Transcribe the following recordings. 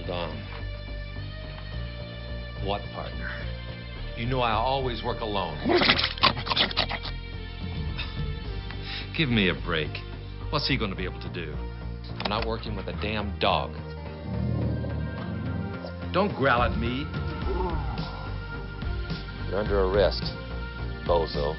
Hold on. What partner? You know I always work alone. Give me a break. What's he going to be able to do? I'm not working with a damn dog. Don't growl at me. You're under arrest, bozo.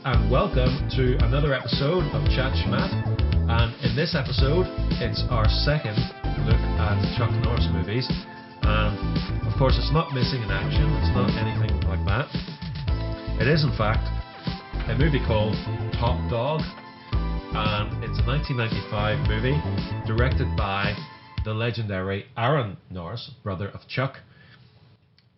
And welcome to another episode of Chat Schmat. And in this episode, it's our second look at Chuck Norris movies. And of course, it's not missing in action, it's not anything like that. It is, in fact, a movie called Top Dog. And it's a 1995 movie directed by the legendary Aaron Norris, brother of Chuck.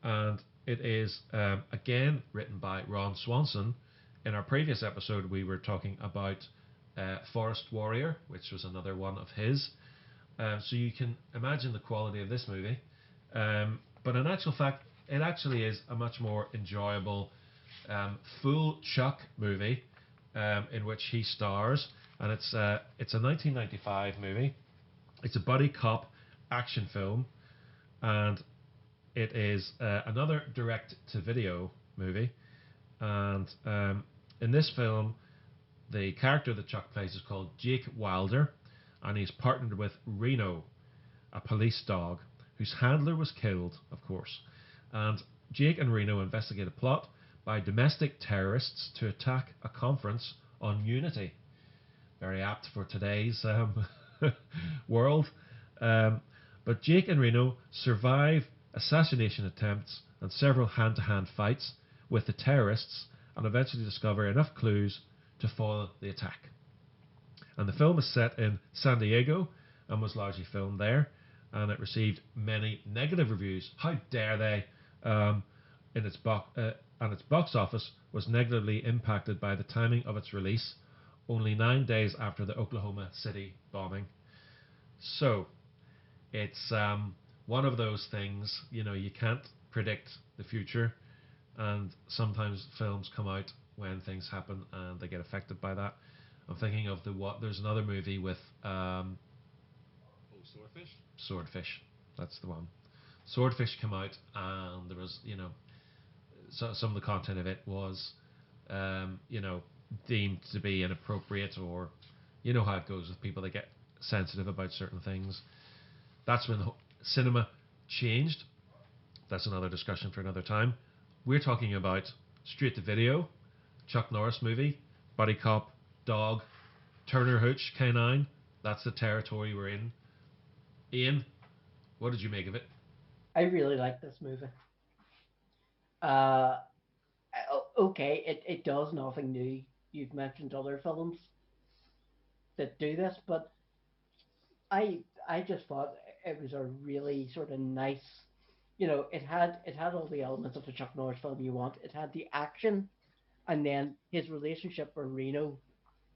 And it is, again, written by Ron Swanson. In our previous episode, we were talking about Forest Warrior, which was another one of his. So you can imagine the quality of this movie. But in actual fact, it actually is a much more enjoyable full Chuck movie in which he stars. And it's a 1995 movie. It's a buddy cop action film. And it is another direct-to-video movie. And in this film, the character that Chuck plays is called Jake Wilder, and he's partnered with Reno, a police dog, whose handler was killed, of course. And Jake and Reno investigate a plot by domestic terrorists to attack a conference on unity. Very apt for today's world. But Jake and Reno survive assassination attempts and several hand-to-hand fights with the terrorists, and eventually discover enough clues to foil the attack. And the film is set in San Diego and was largely filmed there, and it received many negative reviews. How dare they? And its box office was negatively impacted by the timing of its release, only 9 days after the Oklahoma City bombing. So, it's one of those things, you can't predict the future. And sometimes films come out when things happen and they get affected by that. I'm thinking of there's another movie with Swordfish? Swordfish, that's the one. Swordfish came out and there was, some of the content of it was, deemed to be inappropriate, or you know how it goes with people, they get sensitive about certain things. That's when the cinema changed. That's another discussion for another time. We're talking about straight to video, Chuck Norris movie, buddy cop, dog, Turner Hooch, K-9. That's the territory we're in. Ian, what did you make of it? I really like this movie. Okay, it does nothing new. You've mentioned other films that do this, but I just thought it was a really sort of nice. It had all the elements of the Chuck Norris film you want. It had the action, and then his relationship with Reno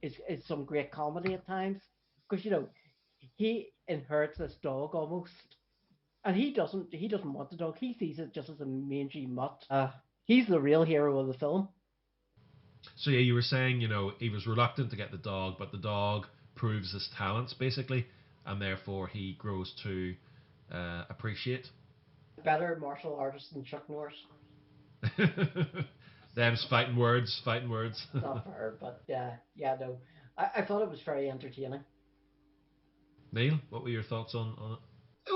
is some great comedy at times, because he inherits this dog almost, and he doesn't want the dog. He sees it just as a mangy mutt. He's the real hero of the film. So yeah, you were saying he was reluctant to get the dog, but the dog proves his talents basically, and therefore he grows to appreciate. Better martial artist than Chuck Norris. Them's fighting words. Not fair, but no. I thought it was very entertaining. Neil, what were your thoughts on it? It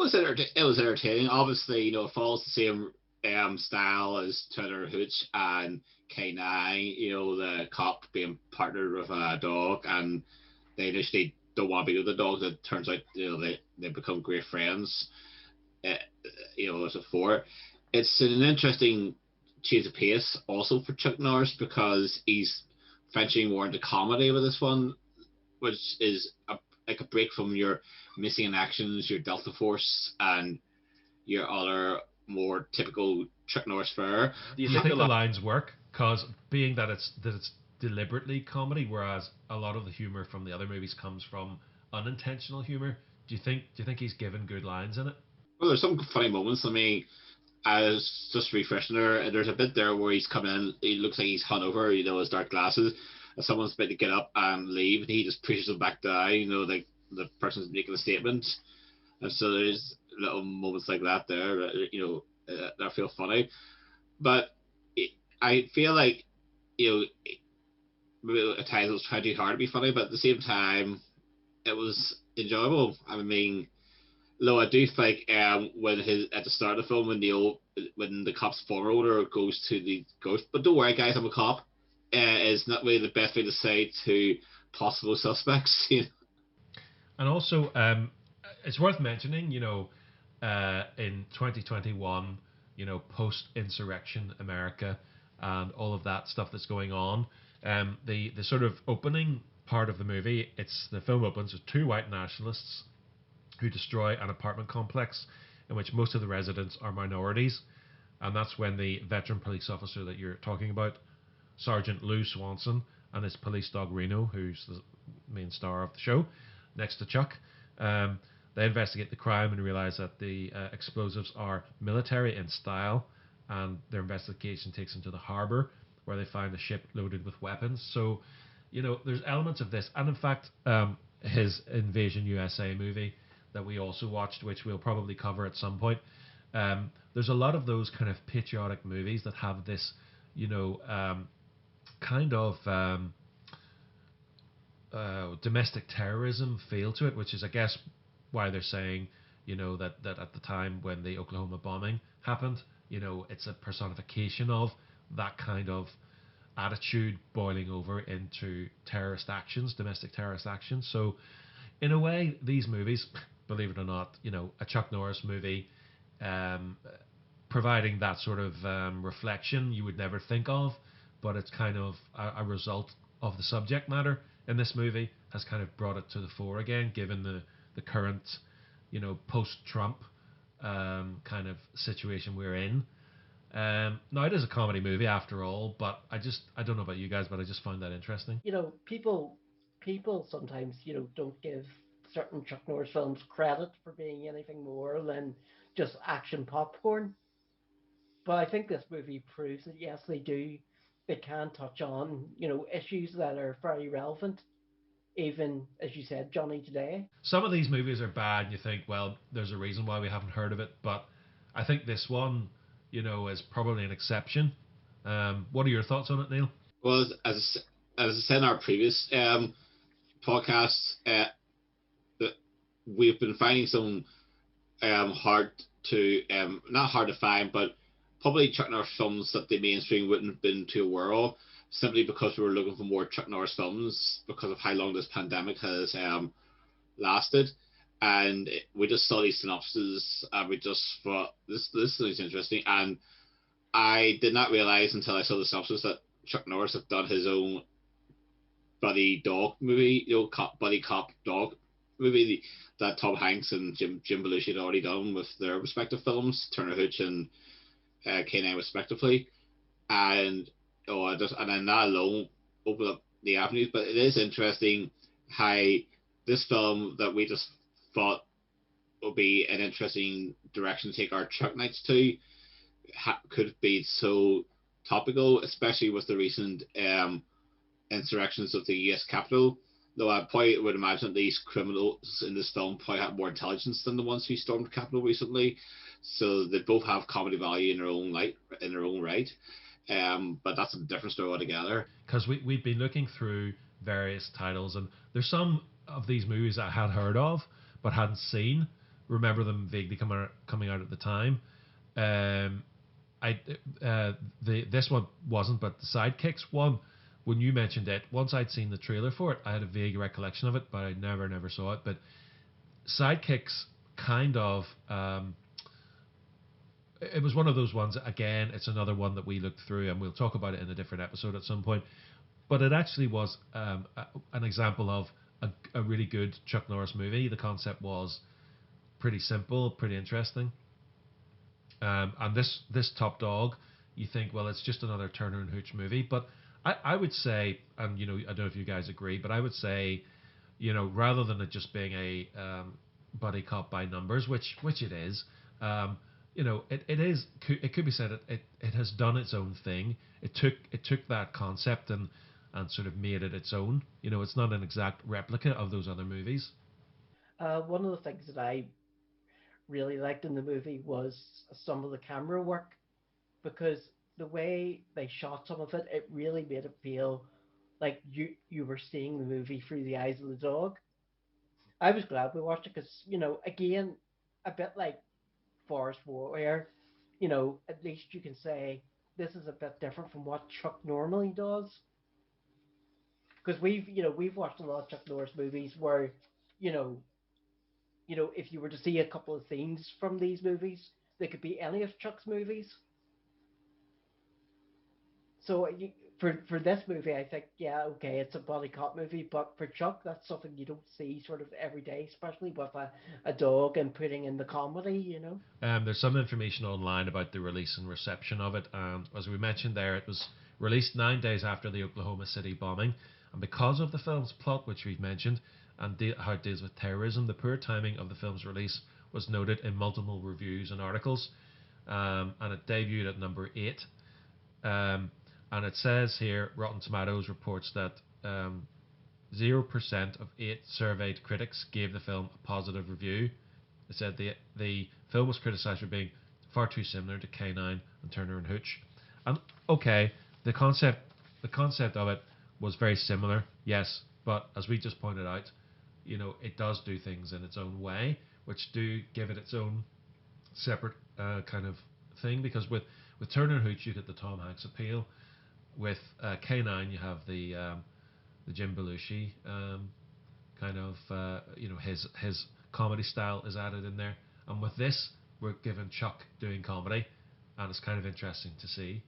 was entertaining. Obviously, it follows the same style as Turner Hooch and K-9. The cop being partnered with a dog, and they initially don't want to be with the dog. It turns out, they become great friends. As before, it's an interesting change of pace also for Chuck Norris, because he's venturing more into comedy with this one, which is like a break from your missing in actions, your Delta Force, and your other more typical Chuck Norris fare. Do you think the lines work? Because being that it's deliberately comedy, whereas a lot of the humor from the other movies comes from unintentional humor. Do you think he's given good lines in it? Well, there's some funny moments. I mean, I was just refreshing there. There's a bit there where he's coming in. He looks like he's hungover. His dark glasses. And someone's about to get up and leave, and he just pushes him back down. Like the person's making a statement, and so there's little moments like that there. That feel funny, but I feel like maybe at times it was trying too hard to be funny, but at the same time, it was enjoyable. I mean, though I do think when at the start of the film when the cop's former owner goes to the ghost, but don't worry guys, I'm a cop, is not really the best thing to say to possible suspects. And also, it's worth mentioning, in 2021, post-insurrection America and all of that stuff that's going on, the sort of opening part of the movie, the film opens with two white nationalists who destroy an apartment complex in which most of the residents are minorities, and that's when the veteran police officer that you're talking about, Sergeant Lou Swanson, and his police dog Reno, who's the main star of the show, next to Chuck, they investigate the crime and realize that the explosives are military in style, and their investigation takes them to the harbor where they find a ship loaded with weapons. So, there's elements of this, and in fact, his Invasion USA movie that we also watched, which we'll probably cover at some point, there's a lot of those kind of patriotic movies that have this, kind of domestic terrorism feel to it, which is, I guess, why they're saying, that at the time when the Oklahoma bombing happened, it's a personification of that kind of attitude boiling over into terrorist actions, domestic terrorist actions. So, in a way, these movies, believe it or not, a Chuck Norris movie, providing that sort of reflection you would never think of, but it's kind of a result of the subject matter in this movie has kind of brought it to the fore again, given the current, post-Trump kind of situation we're in. Now, it is a comedy movie after all, but I don't know about you guys, but I just found that interesting. People sometimes, don't give certain Chuck Norris films credit for being anything more than just action popcorn. But I think this movie proves that yes, they do. They can touch on, issues that are very relevant, even as you said, Johnny, today. Some of these movies are bad, and you think, well, there's a reason why we haven't heard of it. But I think this one, is probably an exception. What are your thoughts on it, Neil? Well, as I said in our previous podcast, that we've been finding some hard to not hard to find, but probably Chuck Norris films that the mainstream wouldn't have been too aware of, simply because we were looking for more Chuck Norris films because of how long this pandemic has lasted. And we just saw these synopses, and we just thought this is interesting. And I did not realize until I saw the synopsis that Chuck Norris had done his own buddy dog movie, buddy cop dog movie that Tom Hanks and Jim Belushi had already done with their respective films, Turner Hooch and K-9 respectively. And then that alone opened up the avenues. But it is interesting how this film that we just thought would be an interesting direction to take our Chuck Nights to could be so topical, especially with the recent insurrections of the US Capitol. Though I probably would imagine that these criminals in this film probably have more intelligence than the ones who stormed the Capitol recently. So they both have comedy value in their own right. But that's a different story altogether. Because we've been looking through various titles, and there's some of these movies I had heard of but hadn't seen. Remember them vaguely coming out at the time. This one wasn't, but the Sidekicks one, when you mentioned it, once I'd seen the trailer for it, I had a vague recollection of it, but I never saw it. But Sidekicks kind of, it was one of those ones, again, it's another one that we looked through, and we'll talk about it in a different episode at some point. But it actually was an example of a really good Chuck Norris movie. The concept was pretty simple, pretty interesting. And this Top Dog, you think, well, it's just another Turner and Hooch movie, but I would say, and I don't know if you guys agree, but I would say, rather than it just being a buddy cop by numbers, which it is, it could be said it has done its own thing. It took that concept and sort of made it its own. It's not an exact replica of those other movies. One of the things that I really liked in the movie was some of the camera work, because the way they shot some of it, it really made it feel like you were seeing the movie through the eyes of the dog. I was glad we watched it because, again, a bit like Forest Warrior, at least you can say this is a bit different from what Chuck normally does. Because we've watched a lot of Chuck Norris movies where, you know, if you were to see a couple of scenes from these movies, they could be any of Chuck's movies. So for this movie, I think, yeah, okay, it's a body cop movie, but for Chuck, that's something you don't see sort of every day, especially with a dog and putting in the comedy. There's some information online about the release and reception of it. As we mentioned there, it was released 9 days after the Oklahoma City bombing, and because of the film's plot, which we've mentioned, and how it deals with terrorism, the poor timing of the film's release was noted in multiple reviews and articles, and it debuted at number 8. Um, and it says here, Rotten Tomatoes reports that 0% of 8 surveyed critics gave the film a positive review. It said the film was criticised for being far too similar to K-9 and Turner and Hooch. And okay, the concept of it was very similar, yes, but as we just pointed out, it does do things in its own way, which do give it its own separate kind of thing. Because with Turner and Hooch, you get the Tom Hanks appeal. With K-9, you have the Jim Belushi kind of his comedy style is added in there, and with this, we're given Chuck doing comedy, and it's kind of interesting to see.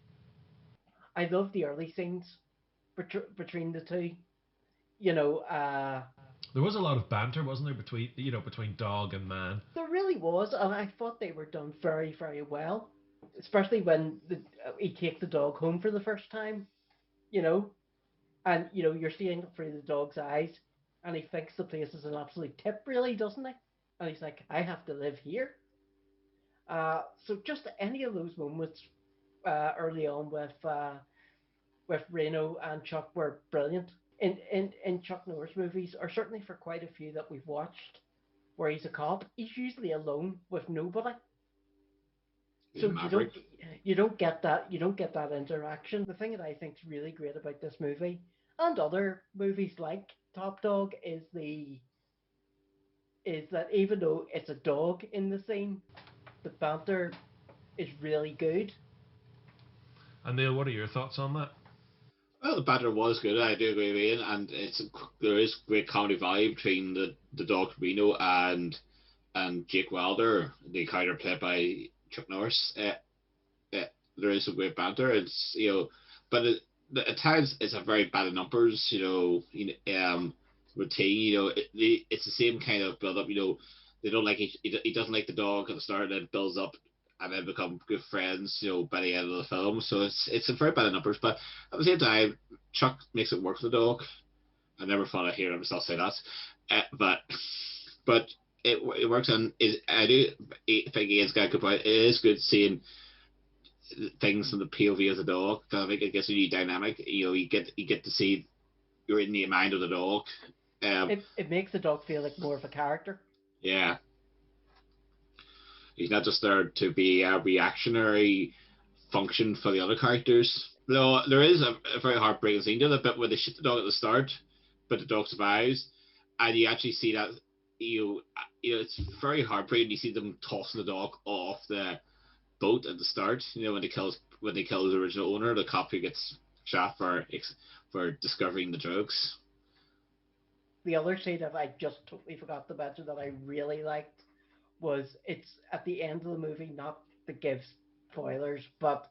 I love the early scenes between the two. You know, uh, There was a lot of banter, wasn't there, between dog and man? there really was, and I thought they were done very, very well. Especially when he takes the dog home for the first time, you know, and you're seeing it through the dog's eyes, and he thinks the place is an absolute tip, really, doesn't he? And he's like, I have to live here. So just any of those moments early on with Reno and Chuck were brilliant. In Chuck Norris movies, or certainly for quite a few that we've watched, where he's a cop, he's usually alone with nobody. He's a So maverick. you don't get that interaction. The thing that I think is really great about this movie and other movies like Top Dog is that even though it's a dog in the scene, the banter is really good. And Neil, what are your thoughts on that? Well, the banter was good. I do agree with Ian, and there is great comedy value between the dog Reno and Jake Wilder, the character played by Chuck Norris. There is some great banter. It's but at times it's a very bad of numbers. Routine. It's the same kind of build up. They don't like he doesn't like the dog at the start, and then builds up, and then become good friends. By the end of the film, so it's a very bad of numbers. But at the same time, Chuck makes it work for the dog. I never thought I'd hear myself say that, but it works, and I do think Ian's got a good point. It is good seeing things from the POV of the dog. I think it gives a new dynamic. You get to see you're in the mind of the dog. It makes the dog feel like more of a character. Yeah, he's not just there to be a reactionary function for the other characters. Though there is a very heartbreaking scene. There's a bit where they shoot the dog at the start, but the dog survives, and you actually see that it's very heartbreaking. You see them tossing the dog off the boat at the start. When they kill the original owner, the cop who gets shot for discovering the drugs. The other scene that I just totally forgot to mention that I really liked was it's at the end of the movie, not to give spoilers, but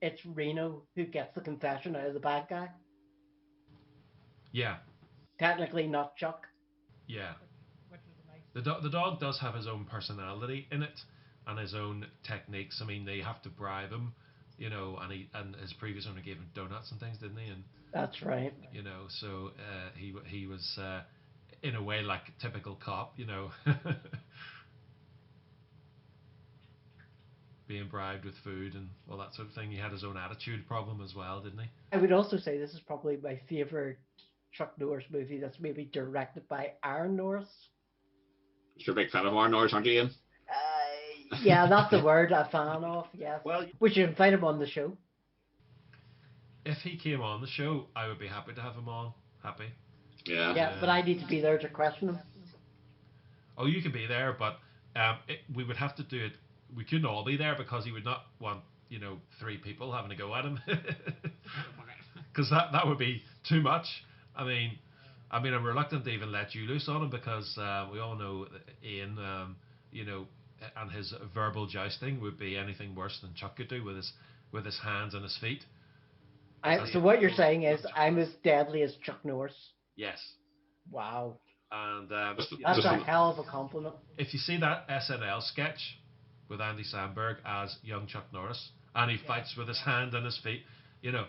it's Reno who gets the confession out of the bad guy. Yeah, Technically not Chuck. yeah. Which was a nice. The dog does have his own personality in it, and his own techniques. I mean, they have to bribe him, you know, and his previous owner gave him donuts and things, didn't he? And That's right. you know, so he was in a way like a typical cop, you know, being bribed with food and all that sort of thing. He had his own attitude problem as well, didn't he? I would also say this is probably my favorite Chuck Norris movie that's maybe directed by Aaron Norris. You're a big fan of Norris, aren't you, Ian? Yeah, that's the word, a fan of, yes. Well, we should invite him on the show. If he came on the show, I would be happy to have him on. Happy. Yeah. Yeah, but I need to be there to question him. Oh, you could be there, but we would have to do it. We couldn't all be there because he would not want, you know, 3 people having to go at him, because that would be too much. I mean, I'm reluctant to even let you loose on him because we all know that Ian, you know, and his verbal jousting would be anything worse than Chuck could do with his hands and his feet. So what you're saying is I'm as deadly as Chuck Norris. Yes. Wow. And That's a hell of a compliment. if you see that SNL sketch with Andy Samberg as young Chuck Norris, and he fights with his hand and his feet, you know,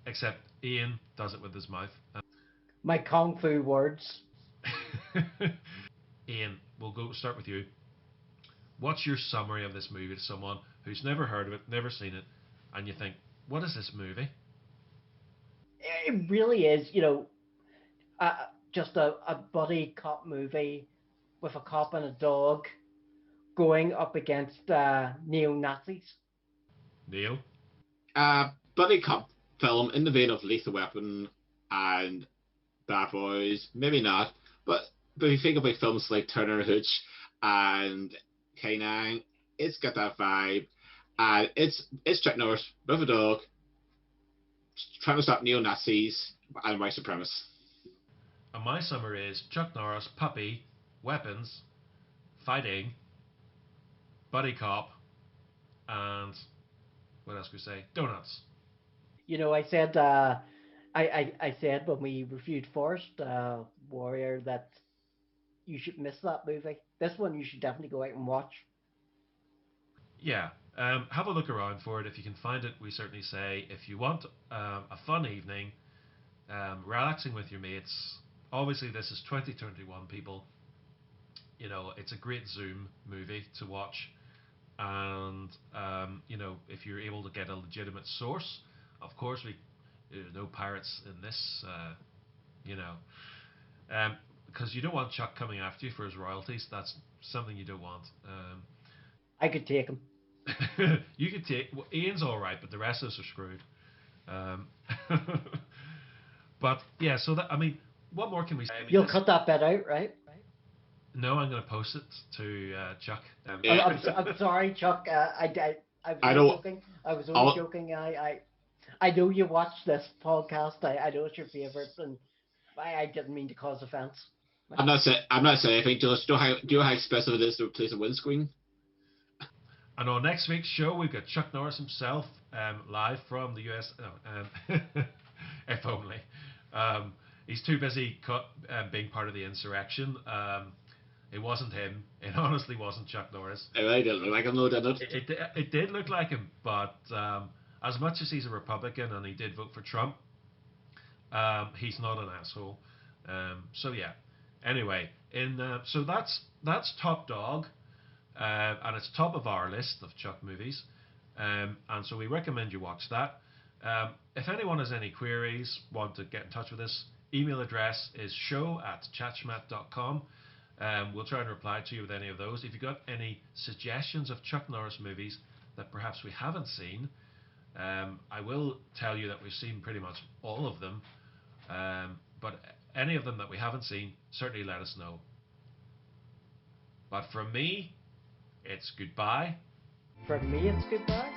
except Ian does it with his mouth. My kung fu words. Ian, we'll start with you. What's your summary of this movie to someone who's never heard of it, never seen it, and you think, what is this movie? It really is, you know, just a buddy cop movie with a cop and a dog going up against neo-Nazis. Neil? Buddy cop film in the vein of Lethal Weapon and Bad Boys, maybe not, but if you think about films like Turner and Hooch and K-9, it's got that vibe, and it's Chuck Norris with a dog trying to stop neo-Nazis and white supremacists. And my summary is Chuck Norris, puppy, weapons, fighting, buddy cop, and what else could we say? Donuts. You know, I said I said when we reviewed Forest Warrior that you should miss that movie. This one you should definitely go out and watch. Yeah, have a look around for it. If you can find it, we certainly say if you want a fun evening, relaxing with your mates. Obviously, this is 2021, people. You know, it's a great Zoom movie to watch. And, you know, if you're able to get a legitimate source, of course, there's no pirates in this, you know. Because you don't want Chuck coming after you for his royalties. That's something you don't want. I could take him. You could take... Well, Ian's all right, but the rest of us are screwed. But, yeah, so that... I mean, what more can we say? I mean, You'll cut that bit out, right? No, I'm going to post it to Chuck. I'm sorry, Chuck. I was joking. I was only joking. I know you watch this podcast. I know it's your favourite, and I didn't mean to cause offence. I'm not saying anything. Just do you know how expensive it is to replace a windscreen? And on next week's show, we've got Chuck Norris himself, live from the US. No, if only. He's too busy being part of the insurrection. It wasn't him. It honestly wasn't Chuck Norris. It really did look like him, though, didn't it? It did look like him, but as much as he's a Republican and he did vote for Trump, he's not an asshole. So yeah. Anyway, so that's Top Dog, and it's top of our list of Chuck movies, and so we recommend you watch that. If anyone has any queries, want to get in touch with us, email address is show@chatschmat.com. We'll try and reply to you with any of those. If you've got any suggestions of Chuck Norris movies that perhaps we haven't seen, I will tell you that we've seen pretty much all of them, but any of them that we haven't seen, certainly let us know. But from me, it's goodbye. From me, it's goodbye.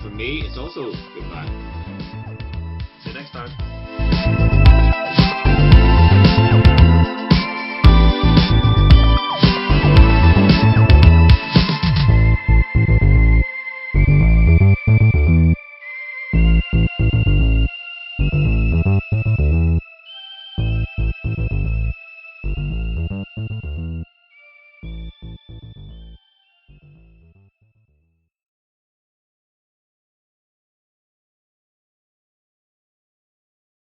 For me, it's also goodbye.